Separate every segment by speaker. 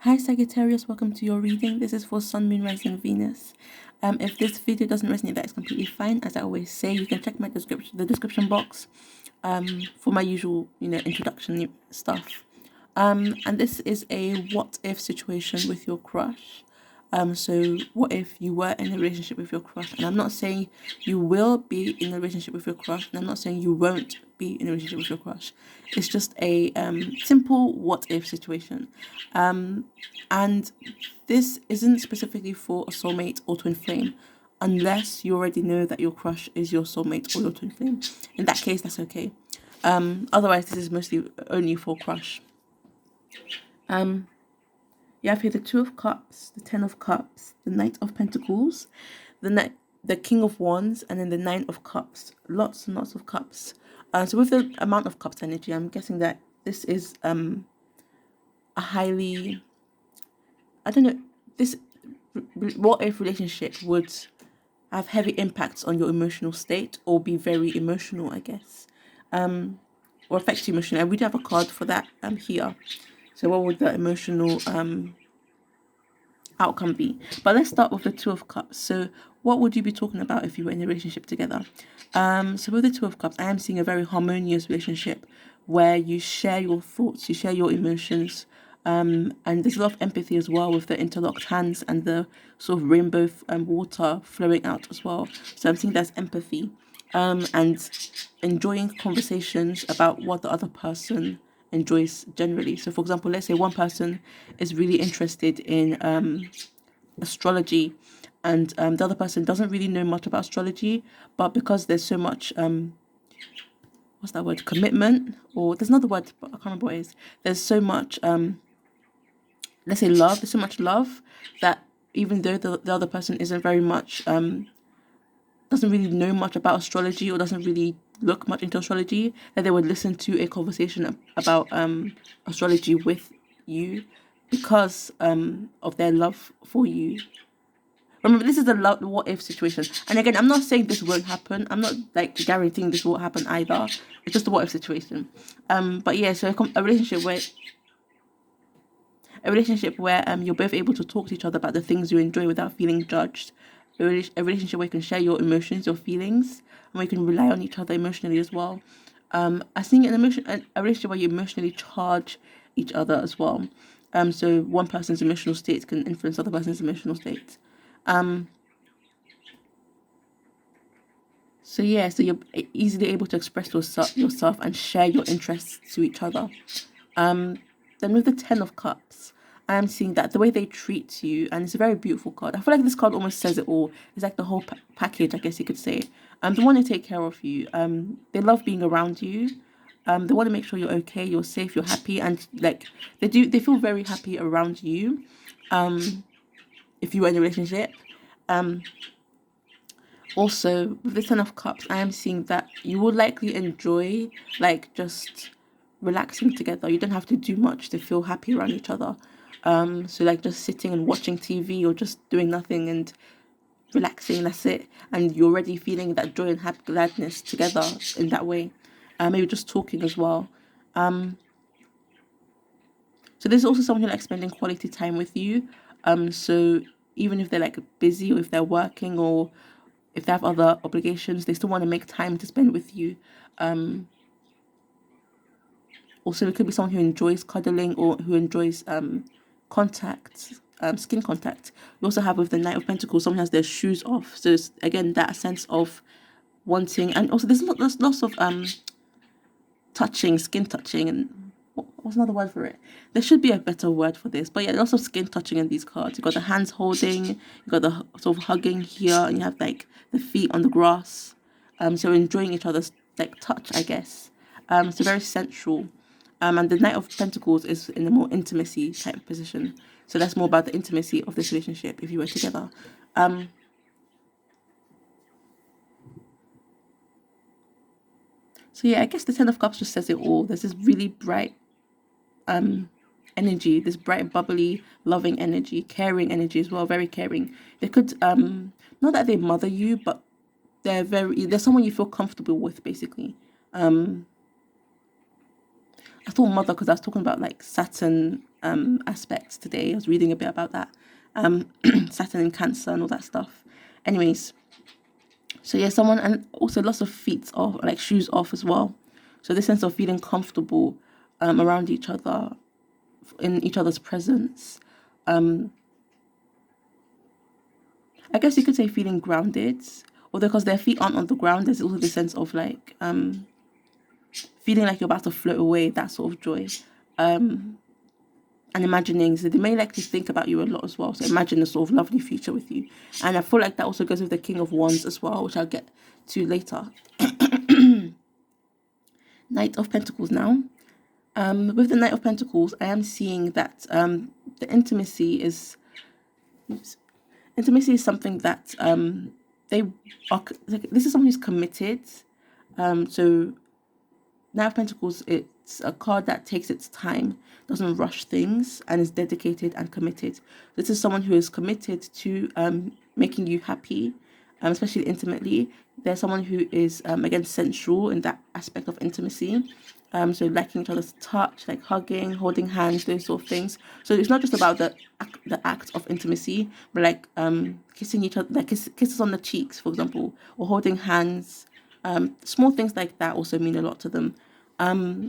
Speaker 1: Hi Sagittarius, welcome to your reading. This is for Sun, Moon, Rising, Venus. If this video doesn't resonate, that is completely fine. As I always say, you can check my description box for my usual, introduction stuff. And this is a what if situation with your crush. So what if you were in a relationship with your crush? And I'm not saying you will be in a relationship with your crush, and I'm not saying you won't be in a relationship with your crush. It's just a simple what if situation. And this isn't specifically for a soulmate or twin flame, unless you already know that your crush is your soulmate or your twin flame. In that case, that's okay. Otherwise, this is mostly only for crush. You have here the Two of Cups, the Ten of Cups, the Knight of Pentacles, the King of Wands, and then the Nine of Cups. Lots and lots of cups. So with the amount of cups energy, I'm guessing that this is a highly, I don't know, this what if relationship would have heavy impacts on your emotional state or be very emotional, I guess, or affect you emotionally. And we do have a card for that here. So what would the emotional outcome be? But let's start with the Two of Cups. So what would you be talking about if you were in a relationship together? So with the Two of Cups, I am seeing a very harmonious relationship where you share your thoughts, you share your emotions, and there's a lot of empathy as well with the interlocked hands and the sort of rainbow water flowing out as well. So I'm seeing there's empathy and enjoying conversations about what the other person enjoys generally. So for example, let's say one person is really interested in astrology, and the other person doesn't really know much about astrology, but because there's so much what's that word, commitment, or there's another word but I can't remember what it is. There's so much let's say love, there's so much love that even though the other person isn't very much doesn't really know much about astrology or doesn't really look much into astrology, that they would listen to a conversation about astrology with you because of their love for you. Remember, this is a what if situation. And again, I'm not saying this won't happen. I'm not like guaranteeing this will happen either. It's just a what if situation. But yeah, so a relationship where you're both able to talk to each other about the things you enjoy without feeling judged. A relationship where you can share your emotions, your feelings, and where you can rely on each other emotionally as well. I think a relationship where you emotionally charge each other as well. So one person's emotional state can influence other person's emotional state. So yeah, so you're easily able to express yourself and share your interests to each other. Then with the Ten of Cups, I am seeing that the way they treat you, and it's a very beautiful card. I feel like this card almost says it all. It's like the whole package, I guess you could say. They want to take care of you. They love being around you. They want to make sure you're okay, you're safe, you're happy, and like they feel very happy around you. If you were in a relationship. Also, with the Ten of Cups, I am seeing that you will likely enjoy like just relaxing together. You don't have to do much to feel happy around each other. So like just sitting and watching TV or just doing nothing and relaxing, that's it. And you're already feeling that joy and happy gladness together in that way. Maybe just talking as well. So there's also someone who likes spending quality time with you. So even if they're like busy or if they're working or if they have other obligations, they still want to make time to spend with you. Also, it could be someone who enjoys cuddling or who enjoys contact, skin contact. We also have with the Knight of Pentacles, someone has their shoes off. So it's, again, that sense of wanting, and also there's lots of touching, skin touching, and what's another word for it? There should be a better word for this, but yeah, lots of skin touching in these cards. You've got the hands holding, you've got the sort of hugging here, and you have like the feet on the grass. So enjoying each other's like touch, I guess. So very sensual. And the Knight of Pentacles is in a more intimacy type of position. So that's more about the intimacy of this relationship if you were together. So yeah, I guess the Ten of Cups just says it all. There's this really bright energy, this bright, bubbly, loving energy, caring energy as well, very caring. They could not that they mother you, but they're someone you feel comfortable with, basically. I thought mother because I was talking about like Saturn aspects today. I was reading a bit about that. Saturn in Cancer and all that stuff. Anyways, so yeah, someone, and also lots of feet off, like shoes off as well. So this sense of feeling comfortable around each other, in each other's presence. I guess you could say feeling grounded, although because their feet aren't on the ground, there's also the sense of like feeling like you're about to float away, that sort of joy. And imagining, so they may like to think about you a lot as well. So imagine a sort of lovely future with you. And I feel like that also goes with the King of Wands as well, which I'll get to later. Knight of Pentacles now. With the Knight of Pentacles, I am seeing that the intimacy is something that they are. Like, this is someone who's committed. So Knight of Pentacles, it's a card that takes its time, doesn't rush things, and is dedicated and committed. This is someone who is committed to making you happy, especially intimately. There's someone who is, again, sensual in that aspect of intimacy. So liking each other's touch, like hugging, holding hands, those sort of things. So it's not just about the act of intimacy, but like kissing each other, like kisses on the cheeks, for example, or holding hands. Small things like that also mean a lot to them.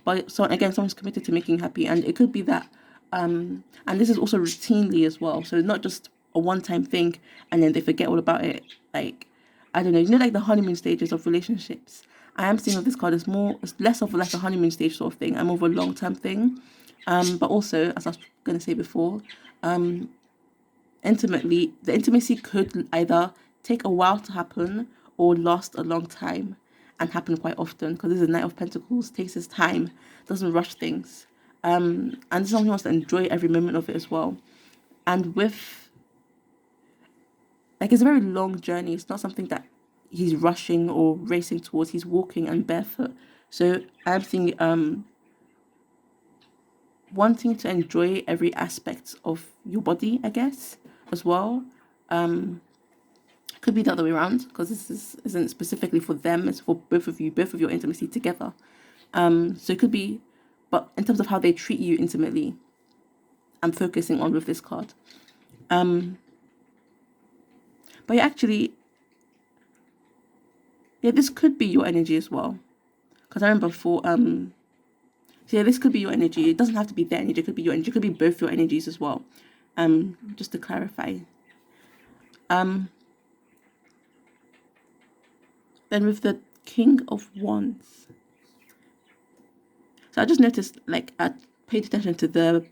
Speaker 1: But so again, someone's committed to making you happy, and it could be that, and this is also routinely as well. So not just a one-time thing, and then they forget all about it. Like, I don't know, like the honeymoon stages of relationships. I am seeing that this card is less of like a honeymoon stage sort of thing, and more of a long-term thing. But also, as I was going to say before, the intimacy could either take a while to happen or last a long time and happen quite often, because this is a Knight of Pentacles, takes its time, doesn't rush things. And someone who wants to enjoy every moment of it as well. And with, like, it's a very long journey. It's not something that he's rushing or racing towards. He's walking and barefoot. So I'm thinking, wanting to enjoy every aspect of your body, I guess, as well. Could be the other way around, because this isn't specifically for them. It's for both of you, both of your intimacy together. So it could be, but in terms of how they treat you intimately, I'm focusing on with this card. But yeah, actually, yeah, this could be your energy as well. Because I remember before, so yeah, this could be your energy. It doesn't have to be their energy. It could be your energy. It could be both your energies as well. Just to clarify. Then with the King of Wands. So I just noticed, like, I paid attention to the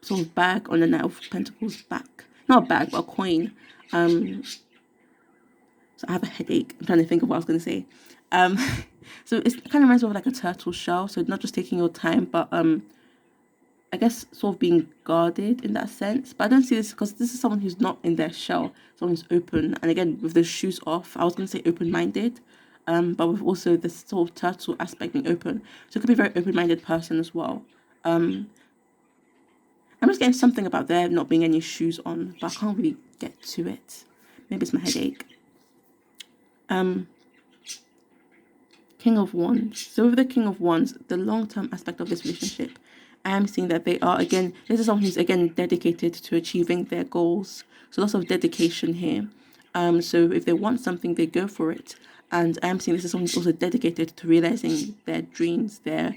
Speaker 1: sort of bag on the Knight of Pentacles back. Not a bag, but a coin. So I have a headache. I'm trying to think of what I was going to say. So it kind of reminds me of like a turtle shell. So not just taking your time, but I guess sort of being guarded in that sense. But I don't see this because this is someone who's not in their shell. Someone who's open. And again, with the shoes off, I was going to say open-minded. But with also this sort of turtle aspect being open. So it could be a very open-minded person as well. I'm just getting something about there not being any shoes on, but I can't really get to it. Maybe it's my headache. King of Wands. So with the King of Wands, the long-term aspect of this relationship, I am seeing that they are, again, this is someone who's, again, dedicated to achieving their goals. So lots of dedication here. So if they want something, they go for it. And I am seeing this is someone who's also dedicated to realizing their dreams, their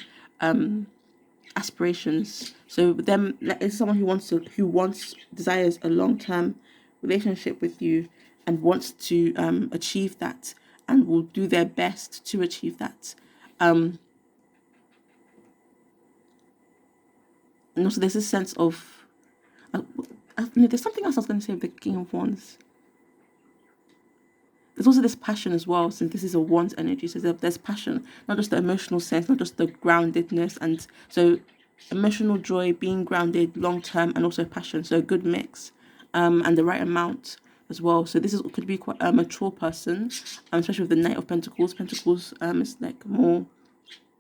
Speaker 1: aspirations. So them, it's someone who desires a long-term relationship with you and wants to achieve that, and will do their best to achieve that. And also there's this sense of there's something else I was going to say with the King of Wands. There's also this passion as well, since this is a Wands energy. So there's passion, not just the emotional sense, not just the groundedness, and so emotional joy, being grounded, long term, and also passion. So a good mix, and the right amount as well. So this could be quite a mature person, especially with the Knight of Pentacles. Pentacles is like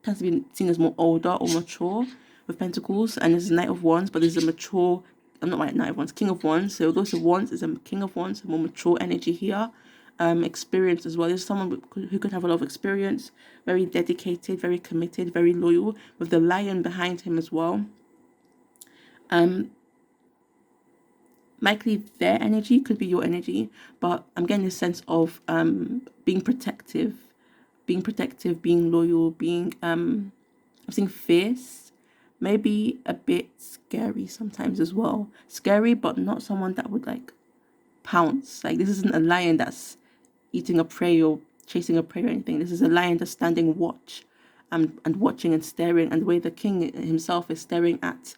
Speaker 1: tends to be seen as more older or mature with Pentacles, and this is Knight of Wands, but this is a mature. I'm not right, Knight of Wands, King of Wands. So those of Wands is a King of Wands, a more mature energy here. experience as well. This is someone who could have a lot of experience, very dedicated, very committed, very loyal, with the lion behind him as well. Likely their energy could be your energy, but I'm getting a sense of being protective, being loyal, being I'm saying fierce, maybe a bit scary sometimes as well. Scary, but not someone that would like pounce. Like, this isn't a lion that's eating a prey or chasing a prey or anything. This is a lion that's standing watch, and watching and staring. And the way the king himself is staring at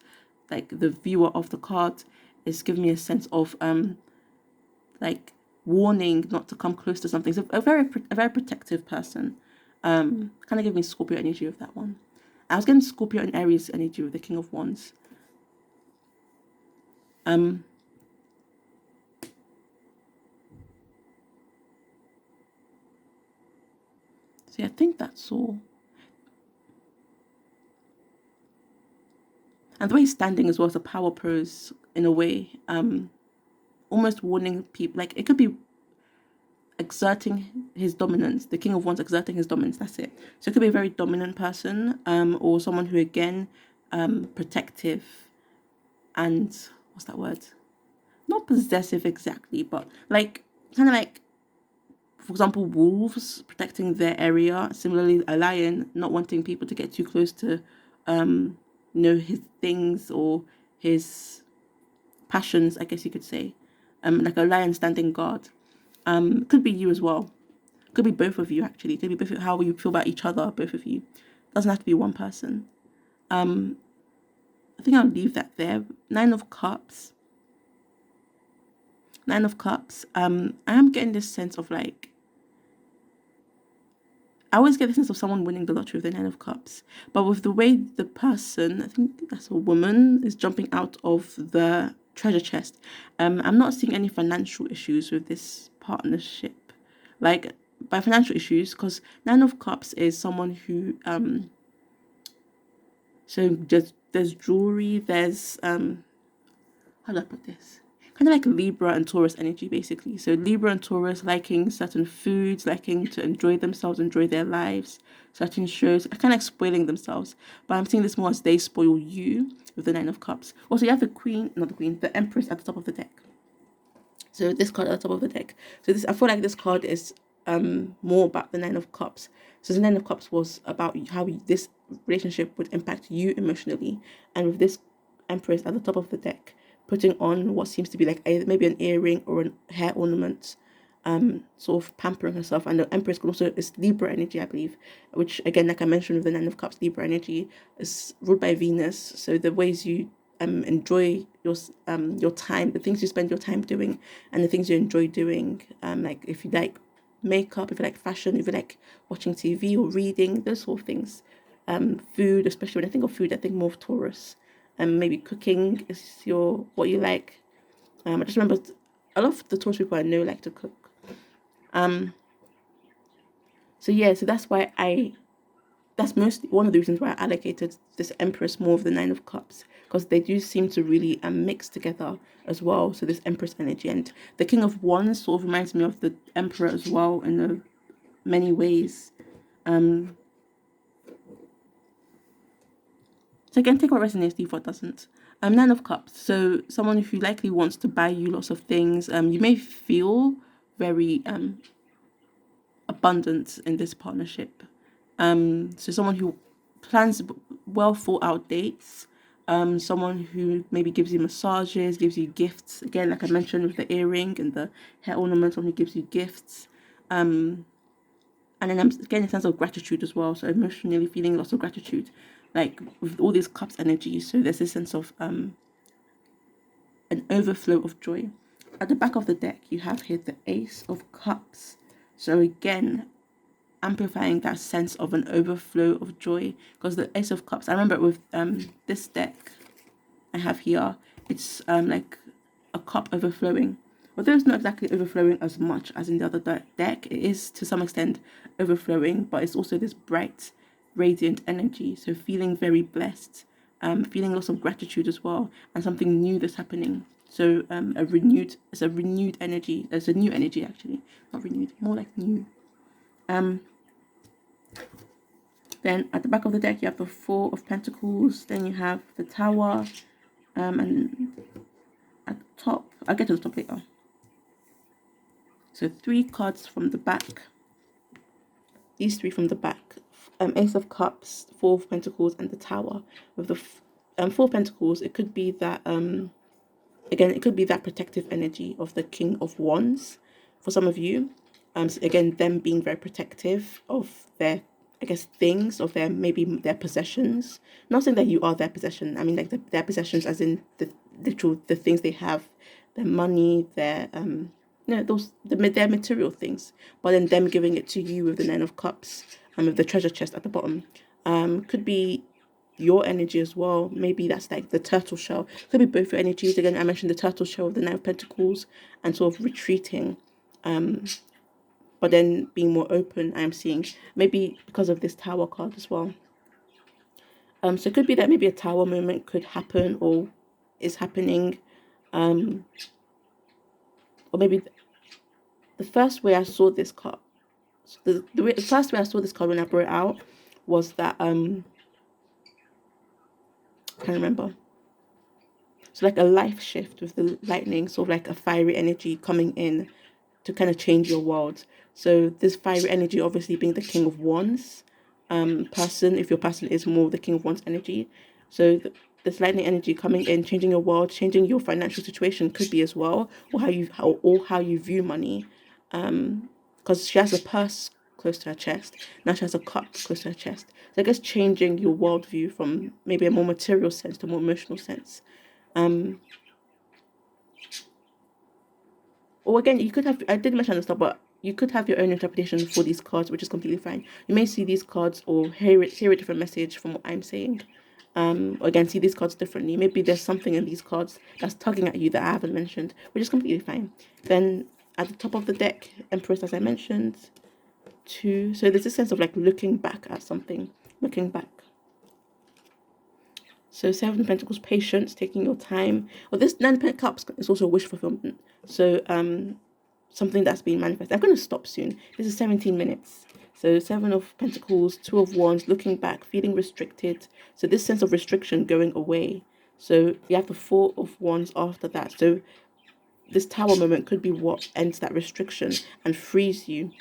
Speaker 1: like the viewer of the card is giving me a sense of like warning not to come close to something. So a very protective person. Kind of give me Scorpio energy with that one. I was getting Scorpio and Aries energy with the King of Wands. So yeah, I think that's all. And the way he's standing as well as a power pose in a way, almost warning people. Like, it could be exerting his dominance. The King of Wands exerting his dominance. That's it. So it could be a very dominant person, or someone who again, protective, and what's that word? Not possessive exactly, but like kind of like, for example, wolves protecting their area. Similarly, a lion not wanting people to get too close to, his things or his passions, I guess you could say. Like a lion standing guard. Could be you as well. Could be both of you actually. Could be both of how you feel about each other, both of you. Doesn't have to be one person. I think I'll leave that there. Nine of Cups. I am getting this sense of like, I always get the sense of someone winning the lottery with the Nine of Cups. But with the way the person, I think that's a woman, is jumping out of the treasure chest, I'm not seeing any financial issues with this partnership. Like, by financial issues, because Nine of Cups is someone who, so there's jewelry, there's, how do I put this? Kind of like Libra and Taurus energy, basically. So Libra and Taurus liking certain foods, liking to enjoy themselves, enjoy their lives, certain shows, kind of spoiling themselves. But I'm seeing this more as they spoil you with the Nine of Cups. Also, you have the Empress at the top of the deck. So this card at the top of the deck. So I feel like this card is more about the Nine of Cups. So the Nine of Cups was about how this relationship would impact you emotionally, and with this Empress at the top of the deck, putting on what seems to be like maybe an earring or a hair ornament, sort of pampering herself. And the Empress can also is Libra energy, I believe, which again, like I mentioned with the Nine of Cups, Libra energy is ruled by Venus. So the ways you enjoy your time, the things you spend your time doing, and the things you enjoy doing, like if you like makeup, if you like fashion, if you like watching TV or reading, those sort of things. Food, especially when I think of food, I think more of Taurus. Maybe cooking is what you like. I just remember a lot of the Taurus people I know like to cook. So yeah, so that's mostly one of the reasons why I allocated this Empress more of the Nine of Cups, because they do seem to really mix together as well. So this Empress energy, and the King of Wands sort of reminds me of the Emperor as well in many ways. So again, take what resonates, leave what doesn't. Nine of Cups. So someone who likely wants to buy you lots of things. You may feel very abundant in this partnership. So someone who plans well thought out dates. Someone who maybe gives you massages, gives you gifts. Again, like I mentioned with the earring and the hair ornament, someone who gives you gifts. And then I'm getting a sense of gratitude as well. So emotionally feeling lots of gratitude, like with all these cups energy. So there's this sense of an overflow of joy. At the back of the deck, you have here the Ace of Cups. So again, amplifying that sense of an overflow of joy, because the Ace of Cups, I remember with this deck I have here, it's like a cup overflowing. Although it's not exactly overflowing as much as in the other deck, it is to some extent overflowing, but it's also this bright, radiant energy. So feeling very blessed, feeling lots of gratitude as well, and something new that's happening. So it's a renewed energy. It's a new energy actually, not renewed, more like new. Then at the back of the deck you have the Four of Pentacles. Then you have the Tower, and at the top, I'll get to the top later. So 3 cards from the back. These 3 from the back. Ace of Cups, Four of Pentacles, and the Tower. With the Four of Pentacles, it could be that again, it could be that protective energy of the King of Wands for some of you. So again, them being very protective of their, I guess, things, of their, maybe their possessions. Not saying that you are their possession. I mean, like their possessions as in the literal, the things they have, their money, their their material things. But then them giving it to you with the Nine of Cups, with the treasure chest at the bottom. Could be your energy as well. Maybe that's like the turtle shell. Could be both your energies. Again, I mentioned the turtle shell of the Nine of Pentacles and sort of retreating, but then being more open. I'm seeing maybe because of this Tower card as well. So it could be that maybe a Tower moment could happen or is happening, or maybe the first way I saw this card, the first way I saw this card when I brought it out was that I can't remember. So like a life shift with the lightning, sort of like a fiery energy coming in to kind of change your world. So this fiery energy obviously being the King of Wands person, if your person is more the King of Wands energy. So this lightning energy coming in, changing your world, changing your financial situation could be as well, or how you view money. Because she has a purse close to her chest. Now she has a cup close to her chest. So I guess changing your worldview from maybe a more material sense to a more emotional sense. Or again, you could have, I did mention this stuff, but you could have your own interpretation for these cards, which is completely fine. You may see these cards or hear a different message from what I'm saying. Or again, see these cards differently. Maybe there's something in these cards that's tugging at you that I haven't mentioned, which is completely fine. Then at the top of the deck, Empress, as I mentioned, 2. So there's a sense of like looking back at something, looking back. So 7 of Pentacles, patience, taking your time. Well, this 9 of Cups is also wish fulfillment. So something that's being manifested. I'm going to stop soon. This is 17 minutes. So 7 of Pentacles, 2 of Wands, looking back, feeling restricted. So this sense of restriction going away. So you have the 4 of Wands after that. So this Tower moment could be what ends that restriction and frees you.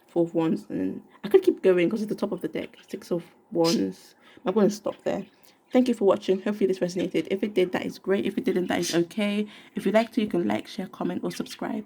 Speaker 1: 4 of Wands. And I could keep going because it's the top of the deck. 6 of Wands. I'm going to stop there. Thank you for watching. Hopefully this resonated. If it did, that is great. If it didn't, that is okay. If you'd like to, you can like, share, comment, or subscribe.